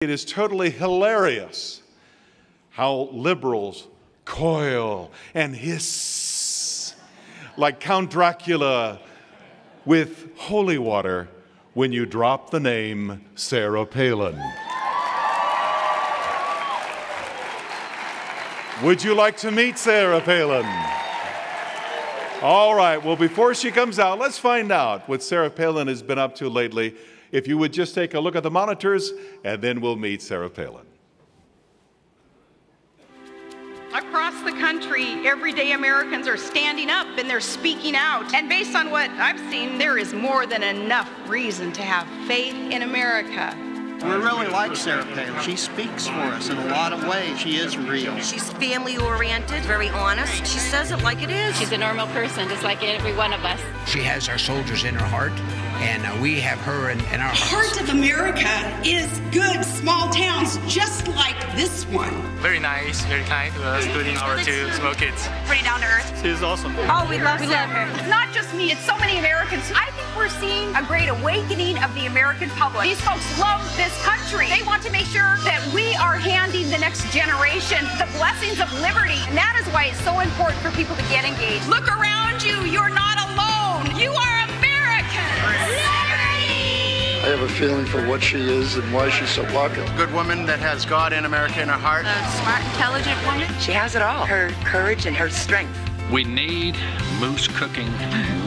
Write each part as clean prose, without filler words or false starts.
It is totally hilarious how liberals coil and hiss like Count Dracula with holy water when you drop the name Sarah Palin. Would you like to meet Sarah Palin? All right, well, before she comes out, let's find out what Sarah Palin has been up to lately. If you would just take a look at the monitors, and then we'll meet Sarah Palin. Across the country, everyday Americans are standing up and they're speaking out. And based on what I've seen, there is more than enough reason to have faith in America. We really like Sarah Palin. She speaks for us in a lot of ways. She is real. She's family-oriented, very honest. She says it like it is. She's a normal person, just like every one of us. She has our soldiers in her heart, and we have her in our hearts. The heart of America is good small towns just like this one. Very nice, very kind to us, including our two small kids. Pretty down to earth. She's awesome. Oh, we love her. It's not just me, it's so many Americans. I think we're seeing a great awakening of the American public. These folks love this country. They want to make sure that we are handing the next generation the blessings of liberty. And that is why it's so important for people to get engaged. Look around you. You're not alone. You are American. I have a feeling for what she is and why she's so popular. Good woman that has God and America in her heart. A smart, intelligent woman. She has it all. Her courage and her strength. We need moose-cooking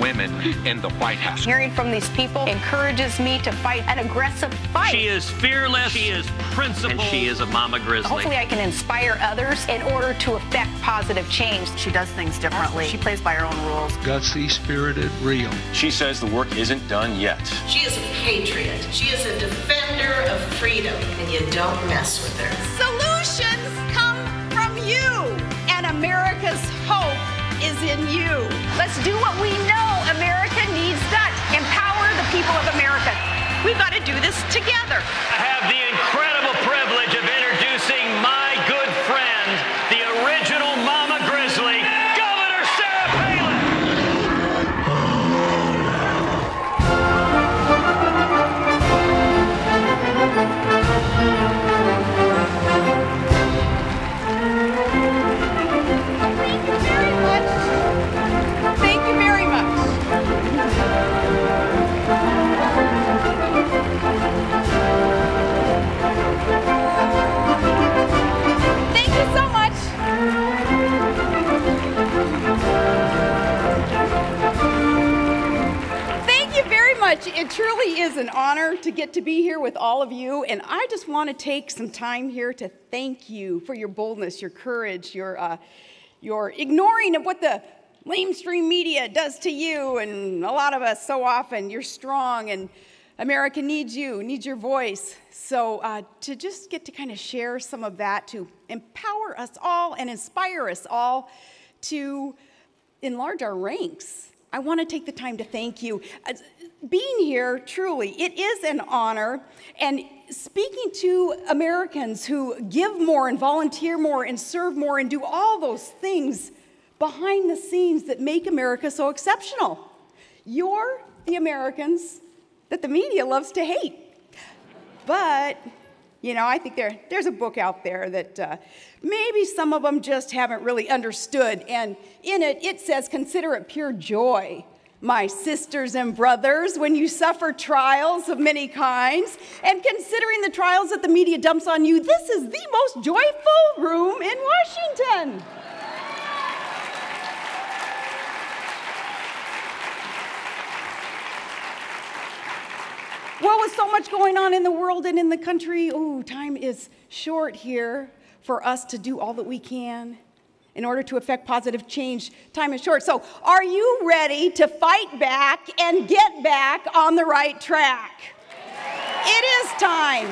women in the White House. Hearing from these people encourages me to fight an aggressive fight. She is fearless, she is principled, and she is a mama grizzly. Hopefully I can inspire others in order to affect positive change. She does things differently. She plays by her own rules. Gutsy, spirited, real. She says the work isn't done yet. She is a patriot. She is a defender of freedom, and you don't mess with her. Solutions come from you, and America's hope is in you. Let's do what we know America needs done. Empower the people of America. We've got to do this together. I have the incredible privilege of introducing my good friend, the original Mama Grizzly, Governor Sarah Palin. Thank you very much. Thank you so much. Thank you very much. It truly is an honor to get to be here with all of you, and I just want to take some time here to thank you for your boldness, your courage, your ignoring of what the mainstream media does to you, and a lot of us so often. You're strong, and America needs you, needs your voice. So to just get to kind of share some of that, to empower us all and inspire us all to enlarge our ranks, I want to take the time to thank you. Being here, truly, it is an honor, and speaking to Americans who give more and volunteer more and serve more and do all those things behind the scenes that make America so exceptional. You're the Americans that the media loves to hate. But, you know, I think there's a book out there that maybe some of them just haven't really understood. And in it, it says, "Consider it pure joy, my sisters and brothers, when you suffer trials of many kinds, and considering the trials that the media dumps on you, this is the most joyful room in Washington." Well, with so much going on in the world and in the country, time is short here for us to do all that we can in order to affect positive change. Time is short. So are you ready to fight back and get back on the right track? It is time.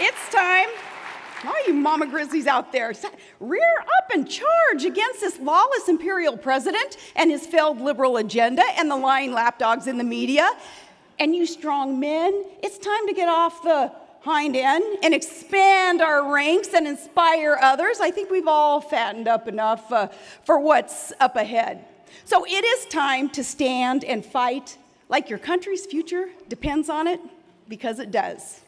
It's time. All you mama grizzlies out there, rear up and charge against this lawless imperial president and his failed liberal agenda and the lying lapdogs in the media. And you strong men, it's time to get off the hind end and expand our ranks and inspire others. I think we've all fattened up enough for what's up ahead. So it is time to stand and fight like your country's future depends on it, because it does.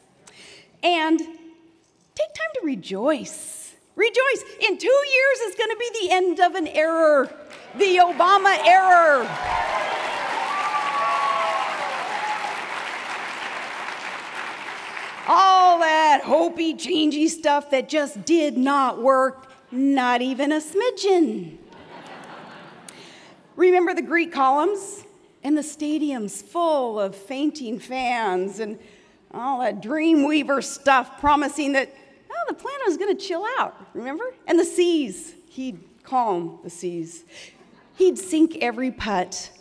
And take time to rejoice. Rejoice. In 2 years is going to be the end of an era, the Obama era. All that hopey, changey stuff that just did not work, not even a smidgen. Remember the Greek columns and the stadiums full of fainting fans and all that Dreamweaver stuff promising that, oh, the planet was going to chill out, remember? And the seas, he'd calm the seas. He'd sink every putt,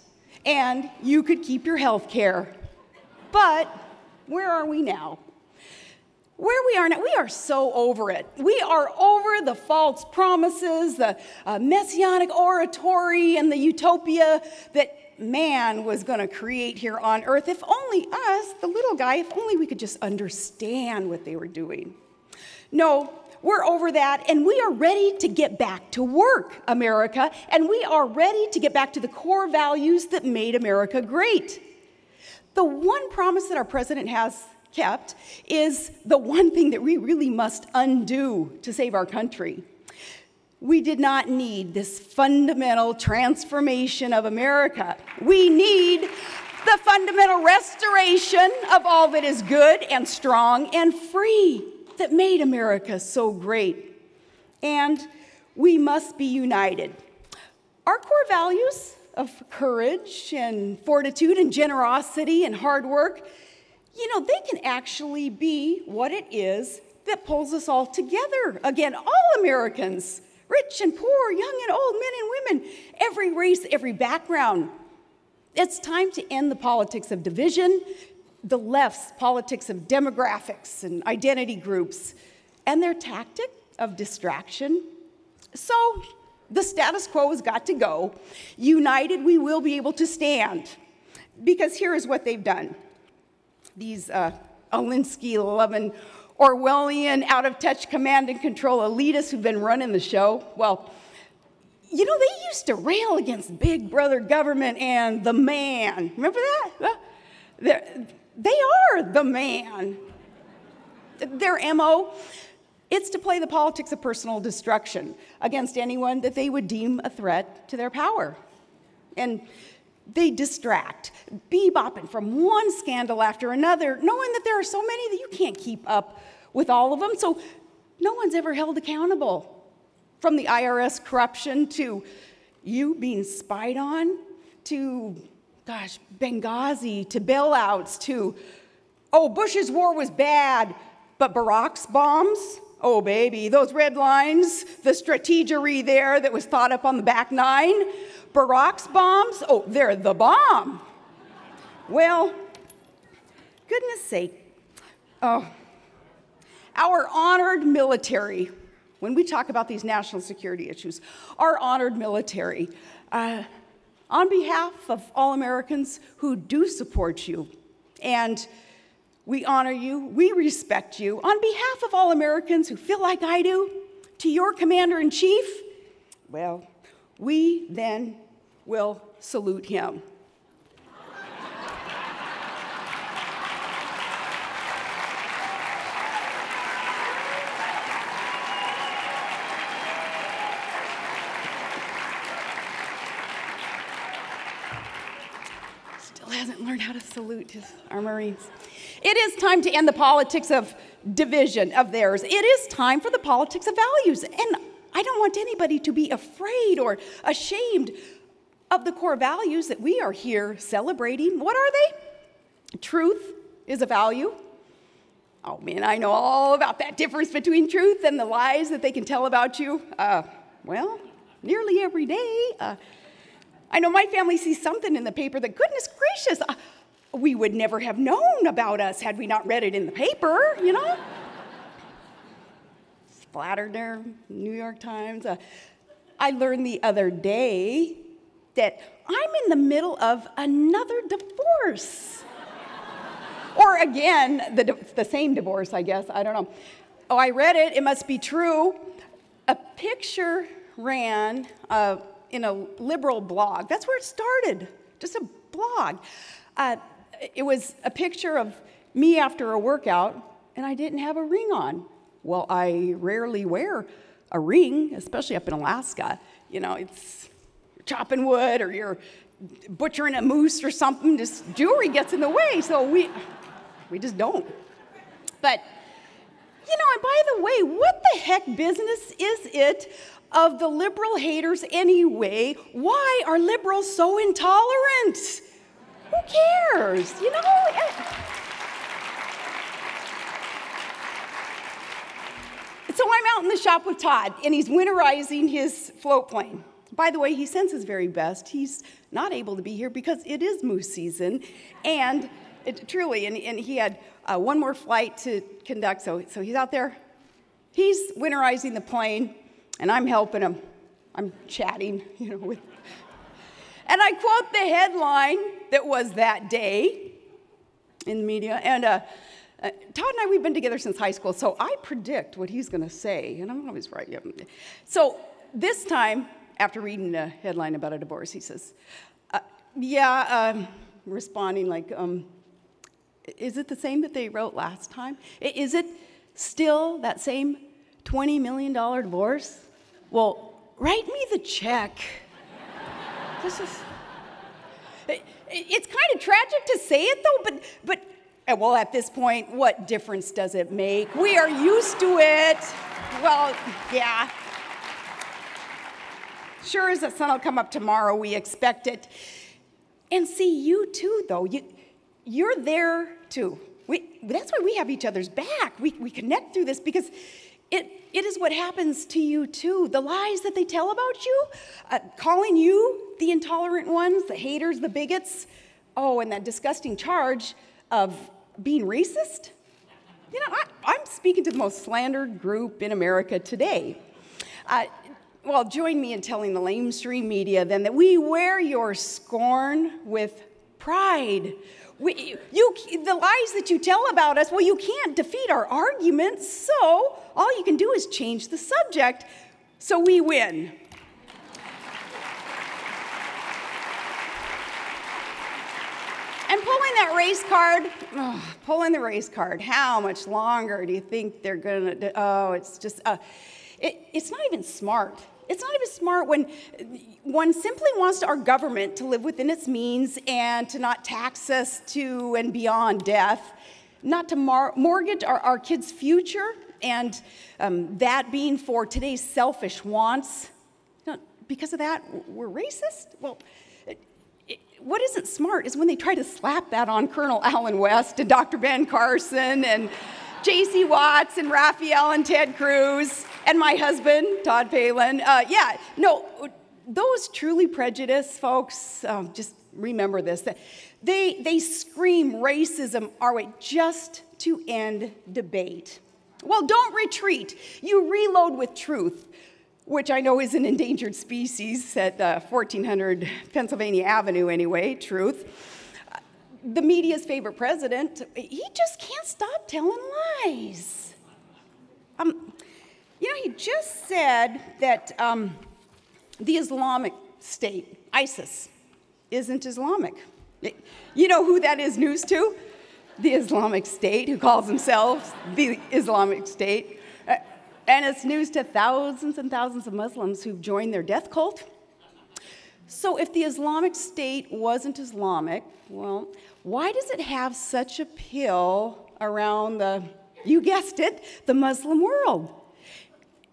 and you could keep your health care. But where are we now? Where we are now, we are so over it. We are over the false promises, the messianic oratory, and the utopia that man was going to create here on earth. If only us, the little guy, if only we could just understand what they were doing. No, we're over that, and we are ready to get back to work, America, and we are ready to get back to the core values that made America great. The one promise that our president has kept is the one thing that we really must undo to save our country. We did not need this fundamental transformation of America. We need the fundamental restoration of all that is good and strong and free that made America so great. And we must be united. Our core values of courage and fortitude and generosity and hard work, they can actually be what it is that pulls us all together. Again, all Americans, rich and poor, young and old, men and women, every race, every background. It's time to end the politics of division, the left's politics of demographics and identity groups, and their tactic of distraction. So the status quo has got to go. United, we will be able to stand. Because here is what they've done. These Alinsky-loving, Orwellian, out-of-touch command and control elitists who've been running the show, well, they used to rail against big brother government and the man. Remember that? They are the man. Their MO, it's to play the politics of personal destruction against anyone that they would deem a threat to their power. And they distract, bebopping from one scandal after another, knowing that there are so many that you can't keep up with all of them, so no one's ever held accountable. From the IRS corruption to you being spied on, to, Benghazi, to bailouts, to, Bush's war was bad, but Barack's bombs, oh, baby, those red lines, the strategery there that was thought up on the back nine, Barack's bombs, oh, they're the bomb. Well, goodness sake, our honored military, when we talk about these national security issues, our honored military, on behalf of all Americans who do support you, and we honor you, we respect you, on behalf of all Americans who feel like I do, to your commander-in-chief, well, we then will salute him. Still hasn't learned how to salute our Marines. It is time to end the politics of division of theirs. It is time for the politics of values. And I don't want anybody to be afraid or ashamed of the core values that we are here celebrating. What are they? Truth is a value. Oh man, I know all about that difference between truth and the lies that they can tell about you. Well, nearly every day. I know my family sees something in the paper that, goodness gracious, we would never have known about us had we not read it in the paper, Splattered there, New York Times. I learned the other day that I'm in the middle of another divorce. Or again, the same divorce, I guess, I don't know. Oh, I read it, it must be true. A picture ran in a liberal blog. That's where it started, just a blog. It was a picture of me after a workout and I didn't have a ring on. Well, I rarely wear a ring, especially up in Alaska. You know, it's you're chopping wood or you're butchering a moose or something, just jewelry gets in the way, so we just don't. But, you know, and by the way, what the heck business is it of the liberal haters anyway? Why are liberals so intolerant? Who cares, you know? So I'm out in the shop with Todd, and he's winterizing his float plane. By the way, he sends his very best. He's not able to be here because it is moose season, and truly, and he had one more flight to conduct, so he's out there. He's winterizing the plane, and I'm helping him. I'm chatting, you know, with. And I quote the headline that was that day in the media, and Todd and I, we've been together since high school, so I predict what he's going to say, and I'm always right. Yeah. So this time, after reading a headline about a divorce, he says, responding like, is it the same that they wrote last time? Is it still that same $20 million divorce? Well, write me the check. This is, it's kind of tragic to say it though, but well, at this point, what difference does it make? We are used to it. Well, yeah. Sure as the sun will come up tomorrow, we expect it. And see, you too, though. You're there too. That's why we have each other's back. We connect through this because it is what happens to you too. The lies that they tell about you, calling you the intolerant ones, the haters, the bigots. Oh, and that disgusting charge of being racist. You know, I'm speaking to the most slandered group in America today. Well, join me in telling the lamestream media then that we wear your scorn with pride. The lies that you tell about us, well, you can't defeat our arguments, so all you can do is change the subject, so we win. And pulling that race card, pulling the race card, how much longer do you think they're gonna do? Oh, it's just, it's not even smart. It's not even smart when one simply wants our government to live within its means and to not tax us to and beyond death, not to mortgage our kids' future, and that being for today's selfish wants. You know, because of that, we're racist? Well, what isn't smart is when they try to slap that on Colonel Allen West and Dr. Ben Carson and J.C. Watts and Raphael and Ted Cruz and my husband, Todd Palin. Those truly prejudiced folks, just remember this, that they scream racism our way just to end debate. Well, don't retreat. You reload with truth, which I know is an endangered species at 1400 Pennsylvania Avenue anyway, truth. The media's favorite president, he just can't stop telling lies. He just said that the Islamic State, ISIS, isn't Islamic. You know who that is news to? The Islamic State, who calls themselves the Islamic State. And it's news to thousands and thousands of Muslims who've joined their death cult. So if the Islamic State wasn't Islamic, well, why does it have such appeal around you guessed it, the Muslim world?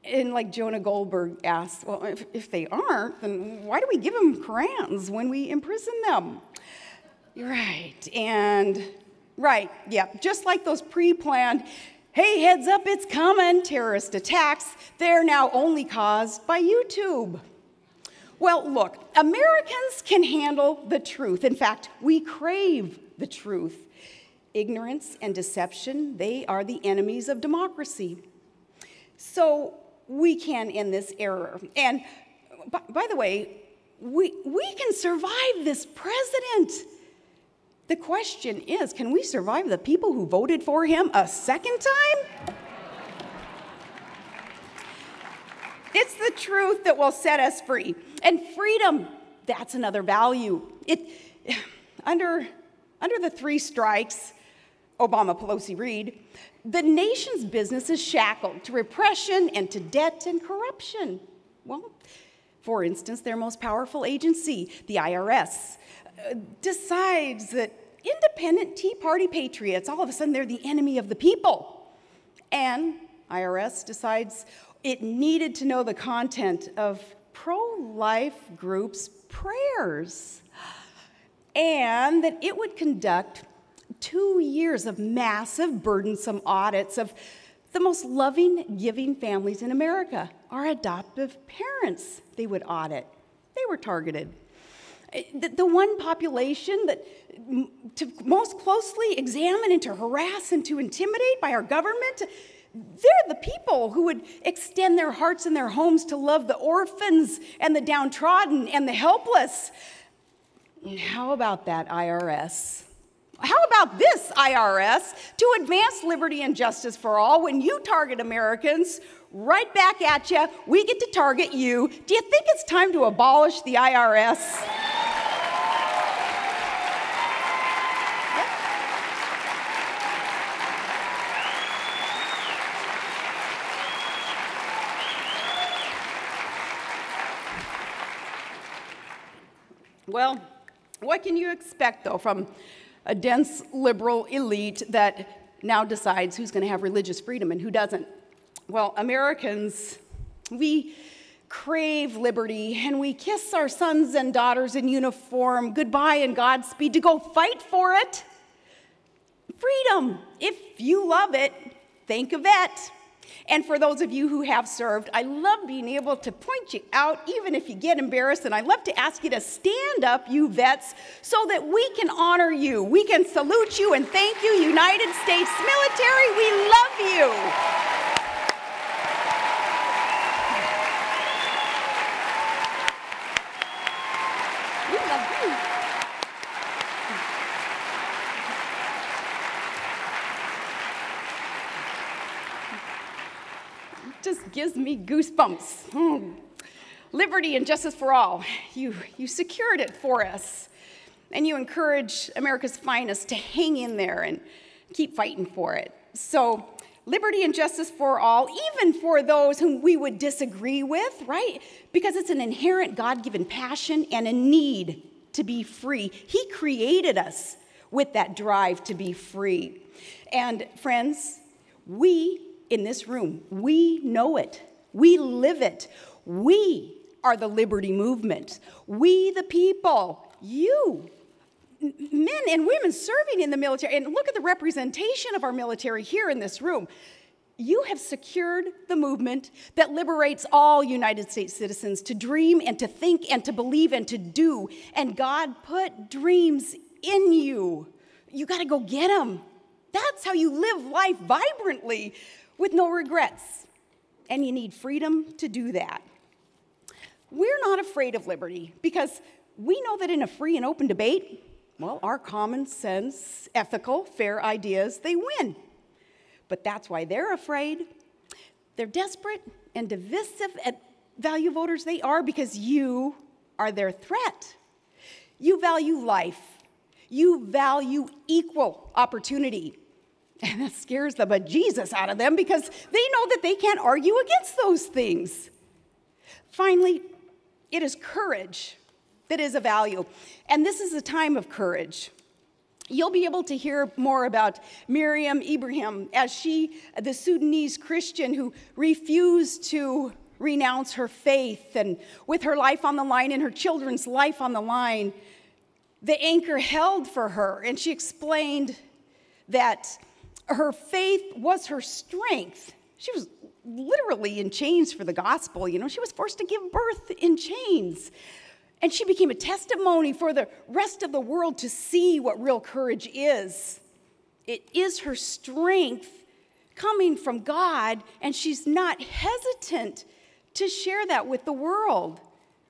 And like Jonah Goldberg asked, well, if they aren't, then why do we give them Qurans when we imprison them? Right, just like those pre-planned, hey, heads up, it's coming, terrorist attacks, they're now only caused by YouTube. Well, look, Americans can handle the truth. In fact, we crave the truth. Ignorance and deception, they are the enemies of democracy. So we can end this error. And by the way, we can survive this president. The question is, can we survive the people who voted for him a second time? It's the truth that will set us free. And freedom, that's another value. Under the 3 strikes, Obama, Pelosi, Reed, the nation's business is shackled to repression and to debt and corruption. Well, for instance, their most powerful agency, the IRS, decides that independent Tea Party patriots, all of a sudden they're the enemy of the people. And IRS decides it needed to know the content of pro-life groups' prayers, and that it would conduct 2 years of massive, burdensome audits of the most loving, giving families in America. Our adoptive parents, they would audit. They were targeted. The one population that to most closely examine and to harass and to intimidate by our government, they're the people who would extend their hearts and their homes to love the orphans and the downtrodden and the helpless. And how about that IRS? How about this IRS to advance liberty and justice for all? When you target Americans, right back at you, we get to target you. Do you think it's time to abolish the IRS? Well, what can you expect, though, from a dense liberal elite that now decides who's going to have religious freedom and who doesn't? Well, Americans, we crave liberty, and we kiss our sons and daughters in uniform goodbye and Godspeed to go fight for it. Freedom, if you love it, thank a vet. And for those of you who have served, I love being able to point you out, even if you get embarrassed, and I love to ask you to stand up, you vets, so that we can honor you. We can salute you and thank you, United States military. We love you. We love you. Just gives me goosebumps. Liberty and justice for all. You secured it for us. And you encourage America's finest to hang in there and keep fighting for it. So liberty and justice for all, even for those whom we would disagree with, right? Because it's an inherent God-given passion and a need to be free. He created us with that drive to be free. And friends, we in this room, we know it. We live it. We are the liberty movement. We the people, you, men and women serving in the military, and look at the representation of our military here in this room. You have secured the movement that liberates all United States citizens to dream and to think and to believe and to do. And God put dreams in you. You got to go get them. That's how you live life vibrantly, with no regrets. And you need freedom to do that. We're not afraid of liberty because we know that in a free and open debate, well, our common sense, ethical, fair ideas, they win. But that's why they're afraid. They're desperate and divisive at value voters. They are, because you are their threat. You value life. You value equal opportunity. And that scares the bejesus out of them because they know that they can't argue against those things. Finally, it is courage that is a value. And this is a time of courage. You'll be able to hear more about Miriam Ibrahim as she, the Sudanese Christian who refused to renounce her faith, and with her life on the line and her children's life on the line, the anchor held for her. And she explained that her faith was her strength. She was literally in chains for the gospel. You know, she was forced to give birth in chains. And she became a testimony for the rest of the world to see what real courage is. It is her strength coming from God, and she's not hesitant to share that with the world.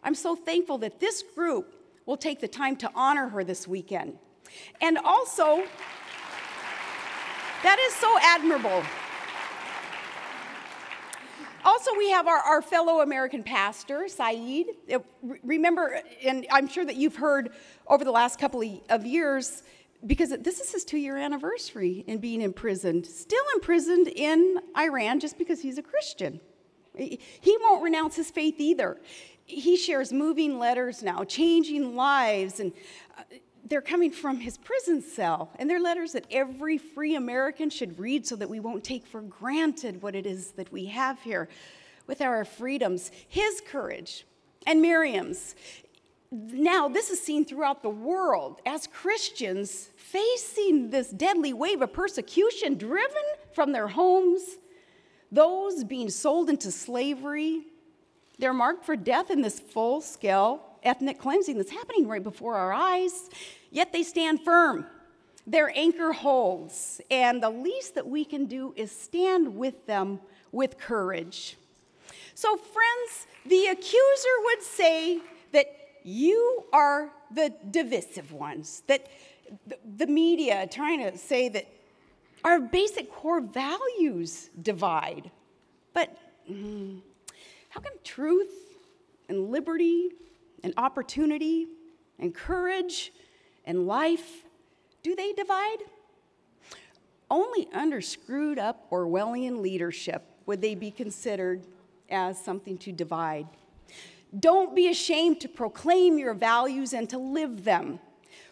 I'm so thankful that this group will take the time to honor her this weekend. And also, that is so admirable. Also, we have our fellow American pastor, Saeed. Remember, and I'm sure that you've heard over the last couple of years, because this is his 2-year anniversary in being imprisoned, still imprisoned in Iran just because he's a Christian. He won't renounce his faith either. He shares moving letters now, changing lives, and they're coming from his prison cell. And they're letters that every free American should read so that we won't take for granted what it is that we have here with our freedoms. His courage and Miriam's. Now, this is seen throughout the world as Christians facing this deadly wave of persecution driven from their homes, those being sold into slavery. They're marked for death in this full-scale ethnic cleansing that's happening right before our eyes, yet they stand firm. Their anchor holds, and the least that we can do is stand with them with courage. So, friends, the accuser would say that you are the divisive ones, that the media trying to say that our basic core values divide. But how can truth and liberty and opportunity and courage and life, do they divide? Only under screwed up Orwellian leadership would they be considered as something to divide. Don't be ashamed to proclaim your values and to live them.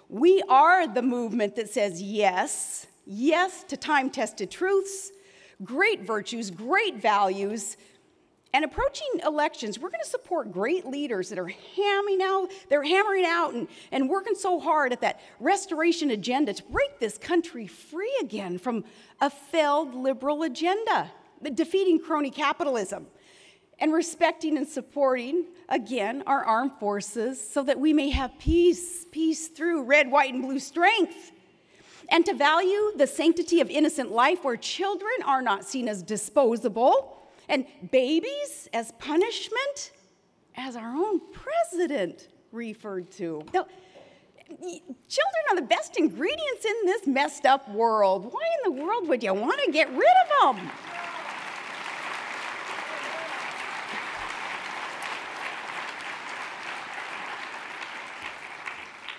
We are the movement that says yes, yes to time-tested truths, great virtues, great values. And approaching elections, we're going to support great leaders that are hammering out and working so hard at that restoration agenda to break this country free again from a failed liberal agenda, defeating crony capitalism, and respecting and supporting, again, our armed forces so that we may have peace through red, white, and blue strength. And to value the sanctity of innocent life where children are not seen as disposable and babies as punishment, as our own president referred to. Now, children are the best ingredients in this messed up world. Why in the world would you want to get rid of them?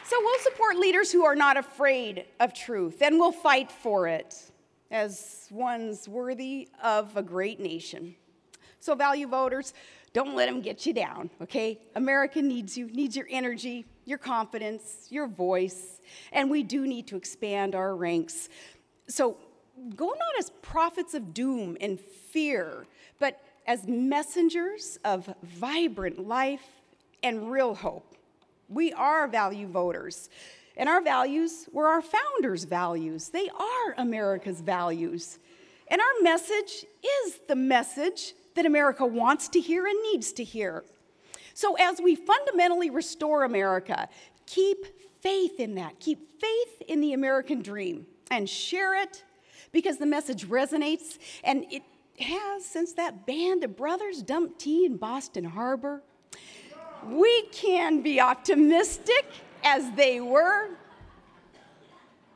So we'll support leaders who are not afraid of truth, and we'll fight for it as ones worthy of a great nation. So value voters, don't let them get you down, okay? America needs you, needs your energy, your confidence, your voice, and we do need to expand our ranks. So go not as prophets of doom and fear, but as messengers of vibrant life and real hope. We are value voters, and our values were our founders' values. They are America's values, and our message is the message that America wants to hear and needs to hear. So as we fundamentally restore America, keep faith in that. Keep faith in the American dream and share it because the message resonates, and it has since that band of brothers dumped tea in Boston Harbor. We can be optimistic as they were.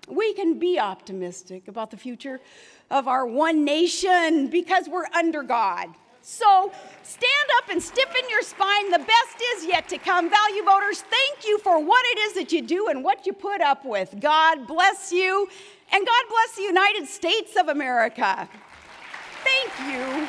We can be optimistic about the future of our one nation because we're under God. So stand up and stiffen your spine. The best is yet to come. Value voters, thank you for what it is that you do and what you put up with. God bless you, and God bless the United States of America. Thank you.